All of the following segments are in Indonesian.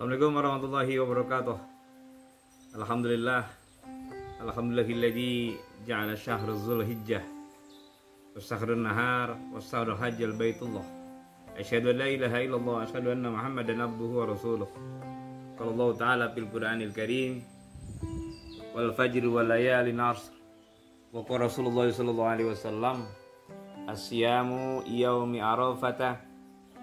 Assalamualaikum warahmatullahi wabarakatuh. Alhamdulillah. Alhamdulillahilladzi ja'ala syahrul Dzulhijjah wa syahrun nahar wa syahrul hajjal baitullah. Asyhadu an la ilaha illallah wa asyhadu anna Muhammadan abduhu wa rasuluh. Qala Allah ta'ala fil Qur'anil Karim wal fajri wal layalin ashr. Wa qala Rasulullah sallallahu alaihi wasallam asyamu yaumi arafata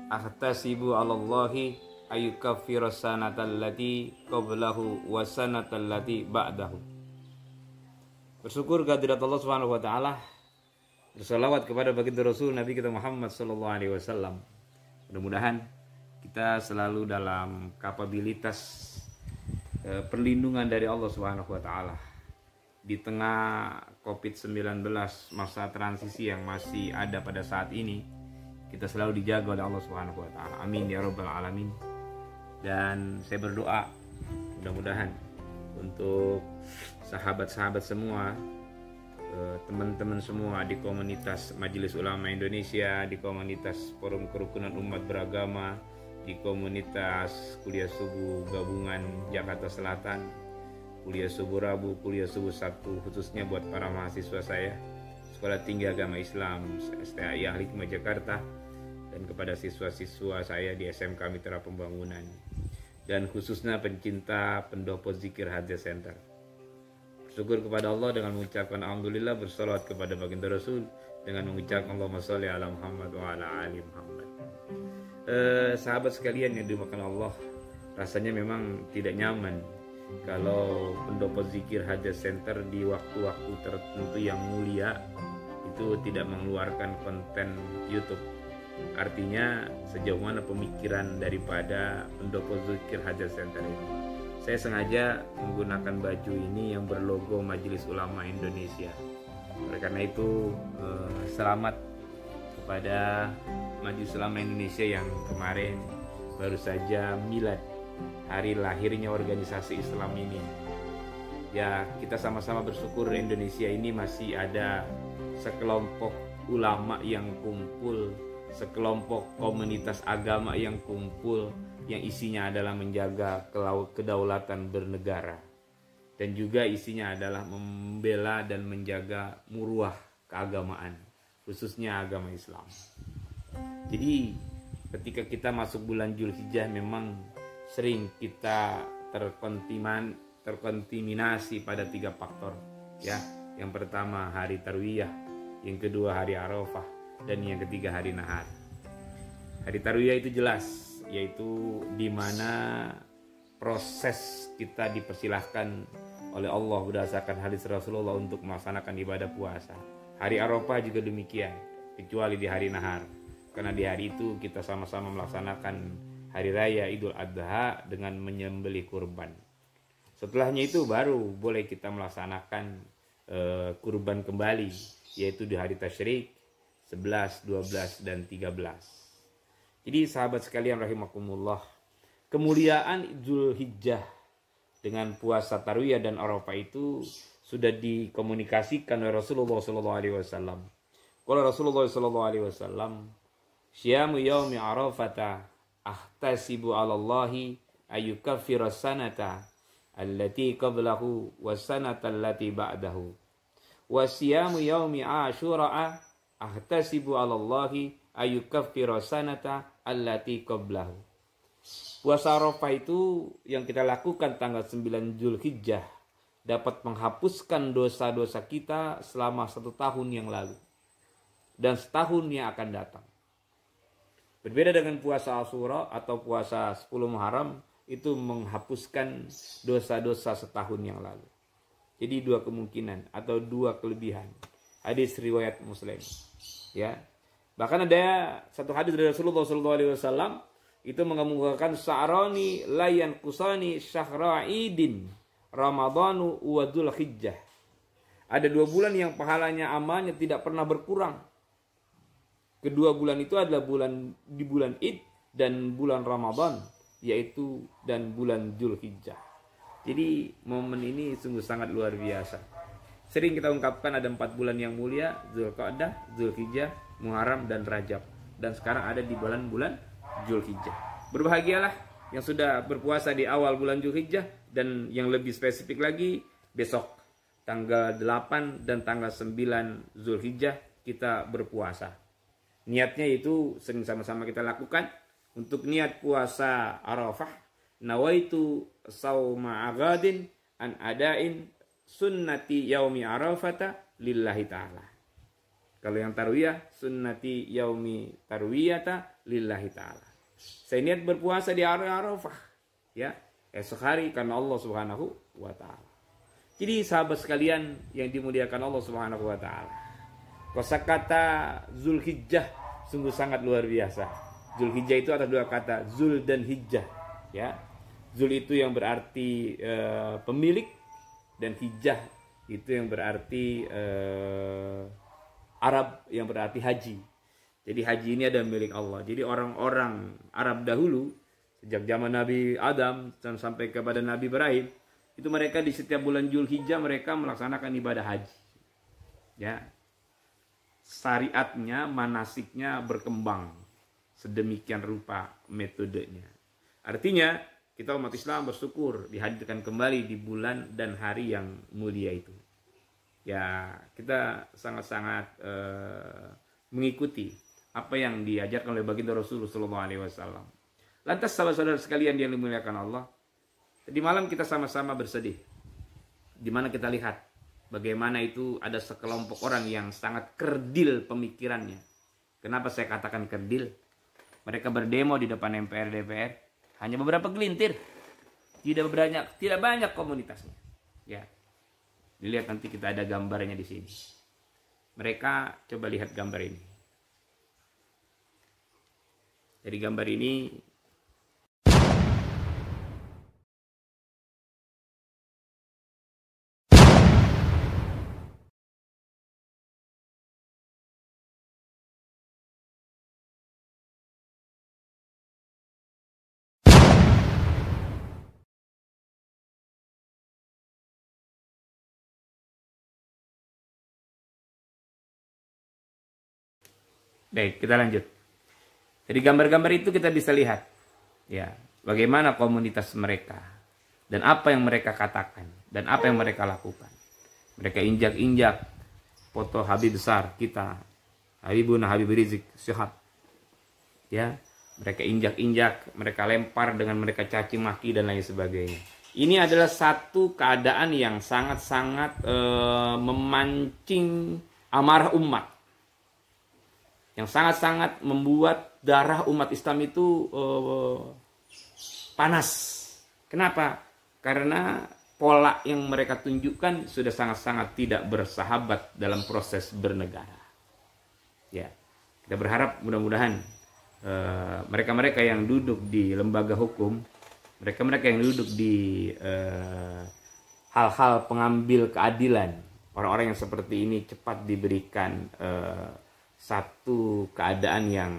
ahtasibu 'ala Allahi ayyukaffiru sanatal lati qablahu wa sanatal lati ba'dahu. Bersyukur kehadirat Allah Subhanahu wa taala, berselawat kepada baginda Rasul Nabi kita Muhammad sallallahu alaihi wasallam. Mudah-mudahan kita selalu dalam kapabilitas perlindungan dari Allah Subhanahu wa taala di tengah Covid-19, masa transisi yang masih ada pada saat ini. Kita selalu dijaga oleh Allah Subhanahu wa taala. Amin ya rabbal alamin. Dan saya berdoa mudah-mudahan untuk sahabat-sahabat semua, teman-teman semua di komunitas Majelis Ulama Indonesia, di komunitas Forum Kerukunan Umat Beragama, di komunitas Kuliah Subuh Gabungan Jakarta Selatan, Kuliah Subuh Rabu, Kuliah Subuh Sabtu, khususnya buat para mahasiswa saya Sekolah Tinggi Agama Islam STAI Al-Hikmah Jakarta, dan kepada siswa-siswa saya di SMK Mitra Pembangunan, dan khususnya pencinta pendopo zikir Hadza Center. Bersyukur kepada Allah dengan mengucapkan alhamdulillah, bersalawat kepada baginda Rasul dengan mengucapkan Allahumma sholli ala Muhammad wa ala ali Muhammad. Sahabat sekalian yang dimakan Allah, rasanya memang tidak nyaman kalau pendopo zikir Hadza Center di waktu-waktu tertentu yang mulia itu tidak mengeluarkan konten YouTube. Artinya sejauh mana pemikiran daripada pendopo zikir Hadza Center ini. Saya sengaja menggunakan baju ini yang berlogo Majelis Ulama Indonesia. Oleh karena itu selamat kepada Majelis Ulama Indonesia yang kemarin baru saja milad, hari lahirnya organisasi Islam ini. Ya, kita sama-sama bersyukur Indonesia ini masih ada sekelompok ulama yang kumpul, sekelompok komunitas agama yang kumpul, yang isinya adalah menjaga kedaulatan bernegara, dan juga isinya adalah membela dan menjaga muruah keagamaan, khususnya agama Islam. Jadi ketika kita masuk bulan Dzulhijjah memang sering kita terkontaminasi pada 3 faktor, ya. Yang pertama hari Tarwiyah, yang kedua hari Arafah, dan yang ketiga hari Nahar. Hari Tarwiyah itu jelas, yaitu di mana proses kita dipersilahkan oleh Allah berdasarkan hadis Rasulullah untuk melaksanakan ibadah puasa. Hari Arafah juga demikian, kecuali di hari Nahar, karena di hari itu kita sama-sama melaksanakan hari raya Idul Adha dengan menyembelih kurban. Setelahnya itu baru boleh kita melaksanakan kurban kembali, yaitu di hari Tasyrik 11, 12, dan 13. Jadi sahabat sekalian rahimakumullah, kemuliaan Dzulhijjah dengan puasa Tarwiyah dan Arafah itu sudah dikomunikasikan oleh Rasulullah SAW. Kalau Rasulullah SAW, syamu yaumi arafata ahtasibu 'ala Allahi ayyukaffiru sanata allati qablahu wa sanata allati ba'dahu. Wa syamu yaumi asyura ahtasibu 'ala Allahi ayyukaffiru sanata allati qablahu. Puasa Arafah itu yang kita lakukan tanggal 9 Dzulhijjah dapat menghapuskan dosa-dosa kita selama 1 tahun yang lalu dan setahun yang akan datang. Berbeda dengan puasa Asyura atau puasa 10 Muharram, itu menghapuskan dosa-dosa setahun yang lalu. Jadi 2 kemungkinan atau 2 kelebihan. Hadis riwayat Muslim, ya. Bahkan ada satu hadis dari Rasulullah SAW itu mengemukakan sa'rani layan kusani syahra'idin Ramadhanu wa Dzulhijjah. Ada 2 bulan yang pahalanya amalnya tidak pernah berkurang. Kedua bulan itu adalah di bulan Id dan bulan Ramadan, yaitu dan bulan Dzulhijjah. Jadi momen ini sungguh sangat luar biasa. Sering kita ungkapkan ada 4 bulan yang mulia, Dzulqa'dah, Dzulhijjah, Muharram, dan Rajab. Dan sekarang ada di bulan Dzulhijjah. Berbahagialah yang sudah berpuasa di awal bulan Zulhijjah, dan yang lebih spesifik lagi besok tanggal 8 dan tanggal 9 Zulhijjah kita berpuasa. Niatnya itu sering sama-sama kita lakukan. Untuk niat puasa Arafah, nawaitu sauma agadin an adain sunnati yaumi arafata lillahi ta'ala. Kalau yang tarwiyah, sunnati yaumi tarwiyata lillahi ta'ala. Saya niat berpuasa di hari Arafah, ya, esok hari karena Allah Subhanahu wa taala. Jadi sahabat sekalian yang dimuliakan Allah Subhanahu wa taala, kosakata Zulhijjah sungguh sangat luar biasa. Zulhijjah itu ada dua kata, Zul dan Hijjah, ya. Zul itu yang berarti pemilik, dan Hijjah itu yang berarti Arab, yang berarti haji. Jadi haji ini adalah milik Allah. Jadi orang-orang Arab dahulu sejak zaman Nabi Adam dan sampai kepada Nabi Ibrahim, itu mereka di setiap bulan Zulhijjah mereka melaksanakan ibadah haji. Ya. Syariatnya, manasiknya berkembang sedemikian rupa metodenya. Artinya kita umat Islam bersyukur dihadirkan kembali di bulan dan hari yang mulia itu. Ya, kita sangat-sangat mengikuti apa yang diajarkan oleh baginda Rasulullah SAW. Lantas sahabat-saudara sekalian yang dimuliakan Allah, di malam kita sama-sama bersedih. Di mana kita lihat bagaimana itu ada sekelompok orang yang sangat kerdil pemikirannya. Kenapa saya katakan kerdil? Mereka berdemo di depan MPR DPR, hanya beberapa gelintir, tidak banyak komunitasnya. Ya, dilihat nanti kita ada gambarnya di sini. Mereka coba lihat gambar ini. Dari gambar ini baik, kita lanjut. Dari gambar-gambar itu kita bisa lihat, ya, bagaimana komunitas mereka dan apa yang mereka katakan dan apa yang mereka lakukan. Mereka injak-injak foto Habib besar kita, Habibuna Habib Rizik Syihab. Ya, mereka injak-injak, mereka lempar dengan mereka caci maki dan lain sebagainya. Ini adalah satu keadaan yang sangat-sangat memancing amarah umat, yang sangat-sangat membuat darah umat Islam itu panas. Kenapa? Karena pola yang mereka tunjukkan sudah sangat-sangat tidak bersahabat dalam proses bernegara. Ya, kita berharap mudah-mudahan mereka-mereka yang duduk di lembaga hukum, mereka-mereka yang duduk di hal-hal pengambil keadilan, orang-orang yang seperti ini cepat diberikan satu keadaan yang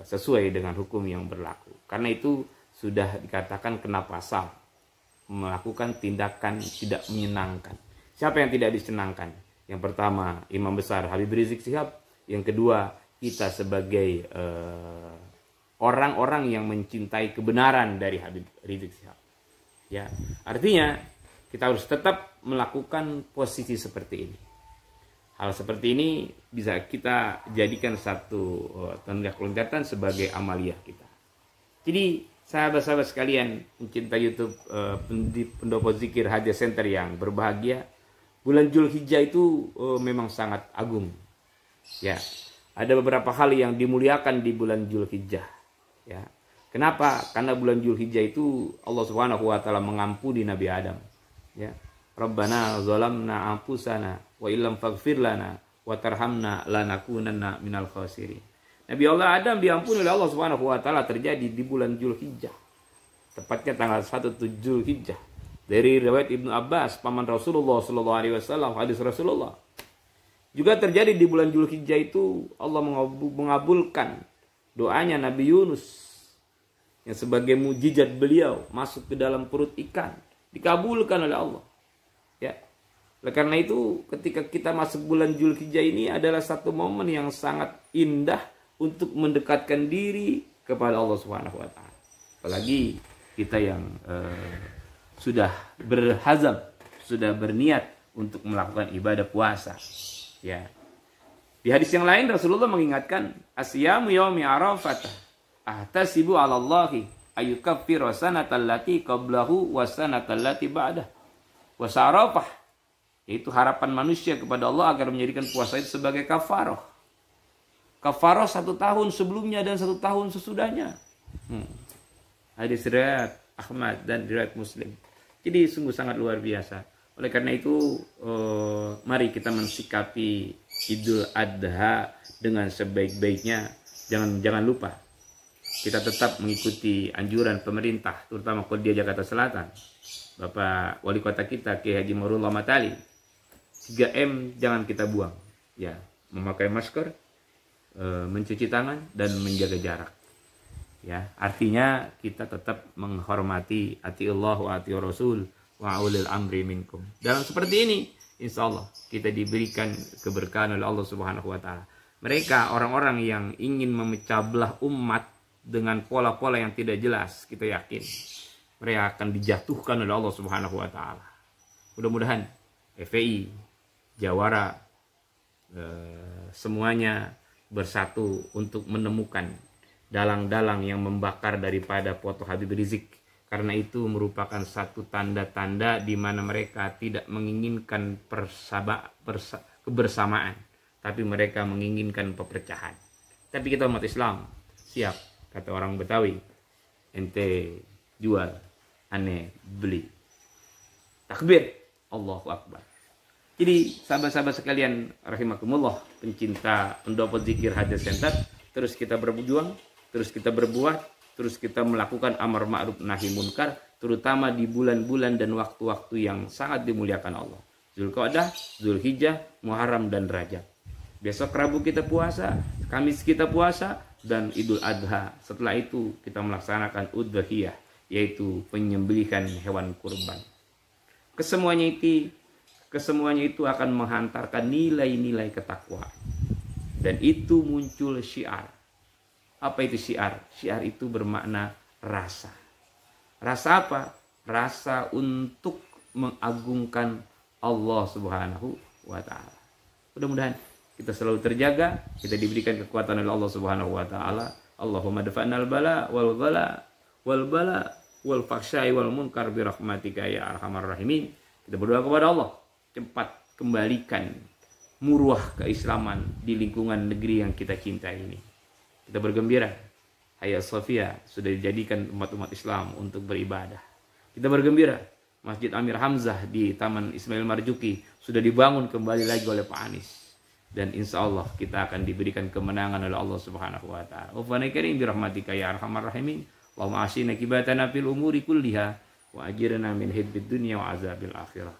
sesuai dengan hukum yang berlaku. Karena itu sudah dikatakan kena pasal melakukan tindakan tidak menyenangkan. Siapa yang tidak disenangkan? Yang pertama Imam Besar Habib Rizik Syihab, yang kedua kita sebagai orang-orang yang mencintai kebenaran dari Habib Rizik Syihab. Ya, artinya kita harus tetap melakukan posisi seperti ini. Hal seperti ini bisa kita jadikan satu tanda kelengkatan sebagai amaliyah kita. Jadi sahabat-sahabat sekalian pencinta YouTube pendopo zikir Hadiah Center yang berbahagia, bulan Zulhijjah itu memang sangat agung. Ya, ada beberapa hal yang dimuliakan di bulan Zulhijjah. Ya, kenapa? Karena bulan Zulhijjah itu Allah Subhanahu wa taala mengampuni Nabi Adam. Ya, Rabbana zalamna anfusana wa illam faghfir lana wa tarhamna lanakunanna minal khasirin. Nabi Allah Adam diampuni oleh Allah Subhanahu wa taala terjadi di bulan Zulhijjah. Tepatnya tanggal 1 Zulhijjah. Dari riwayat Ibnu Abbas, paman Rasulullah sallallahu alaihi wasallam, hadis Rasulullah. Juga terjadi di bulan Zulhijjah itu Allah mengabulkan doanya Nabi Yunus yang sebagai mukjizat beliau masuk ke dalam perut ikan, dikabulkan oleh Allah. Ya. Karena itu ketika kita masuk bulan Zulhijjah ini adalah satu momen yang sangat indah untuk mendekatkan diri kepada Allah Subhanahu wa taala. Apalagi kita yang sudah berhazam, sudah berniat untuk melakukan ibadah puasa. Ya. Di hadis yang lain Rasulullah mengingatkan, asyamu yaumi arafah ahtasibu 'ala Allahi ayyukaffiru sanatal lati qablahu wa sanatal lati ba'dah. Puasa Arafah, yaitu harapan manusia kepada Allah agar menjadikan puasa itu sebagai kafarah. Kafarah 1 tahun sebelumnya dan 1 tahun sesudahnya. Hadis riwayat Ahmad dan riwayat Muslim. Jadi sungguh sangat luar biasa. Oleh karena itu, mari kita mensikapi Idul Adha dengan sebaik-baiknya. Jangan lupa kita tetap mengikuti anjuran pemerintah, terutama Kodia Jakarta Selatan, Bapak Wali Kota kita Kiai Haji Marullah Matali. 3M jangan kita buang, ya, memakai masker, mencuci tangan dan menjaga jarak. Ya, artinya kita tetap menghormati atiullah wa atiur rasul wa ulil amri minkum. Dalam seperti ini, insya Allah kita diberikan keberkahan oleh Allah Subhanahu wa Ta'ala. Mereka orang-orang yang ingin memecah belah umat dengan pola-pola yang tidak jelas, kita yakin mereka akan dijatuhkan oleh Allah Subhanahu wa Ta'ala. Mudah-mudahan FPI, Jawara, semuanya bersatu untuk menemukan dalang-dalang yang membakar daripada foto Habib Rizik. Karena itu merupakan satu tanda-tanda di mana mereka tidak menginginkan kebersamaan, tapi mereka menginginkan perpecahan. Tapi kita umat Islam siap, kata orang Betawi, ente jual, aneh beli. Takbir, Allahu Akbar. Jadi sahabat-sahabat sekalian rahimakumullah, pencinta pendopo zikir Haja Center, terus kita berjuang, terus kita berbuat, terus kita melakukan amar ma'ruf nahi munkar, terutama di bulan-bulan dan waktu-waktu yang sangat dimuliakan Allah. Zulqa'dah, Zulhijjah, Muharram dan Rajab. Besok Rabu kita puasa, Kamis kita puasa, dan Idul Adha. Setelah itu kita melaksanakan udhiyah, yaitu penyembelihan hewan kurban. Kesemuanya itu akan menghantarkan nilai-nilai ketakwaan. Dan itu muncul syiar. Apa itu syiar? Syiar itu bermakna rasa. Rasa apa? Rasa untuk mengagungkan Allah Subhanahu wa Ta'ala. Mudah-mudahan kita selalu terjaga, kita diberikan kekuatan oleh Allah Subhanahu wa Ta'ala. Allahumma dafa'nal bala wal ghala wal bala wal fakhsyai wal munkar bi rahmatika ya arhamar rahimin. Kita berdoa kepada Allah, cepat kembalikan muruah keislaman di lingkungan negeri yang kita cintai ini. Kita bergembira, Hagia Sophia sudah dijadikan umat-umat Islam untuk beribadah. Kita bergembira, Masjid Amir Hamzah di Taman Ismail Marzuki sudah dibangun kembali lagi oleh Pak Anies. Dan insya Allah kita akan diberikan kemenangan oleh Allah Subhanahu wa Ta'ala. Wa karim bi rahmatika ya arhamar rahimin. Allahumma asina kibatana fil umuri kulliha wa ajirna min hiddid dunya wa azabil akhirah.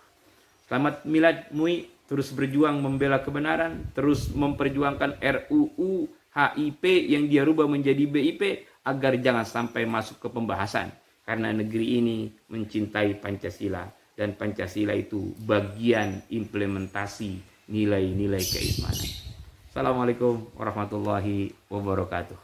Selamat Milad MUI, terus berjuang membela kebenaran, terus memperjuangkan RUU HIP yang dia rubah menjadi BIP agar jangan sampai masuk ke pembahasan. Karena negeri ini mencintai Pancasila dan Pancasila itu bagian implementasi nilai-nilai keimanan. Assalamualaikum warahmatullahi wabarakatuh.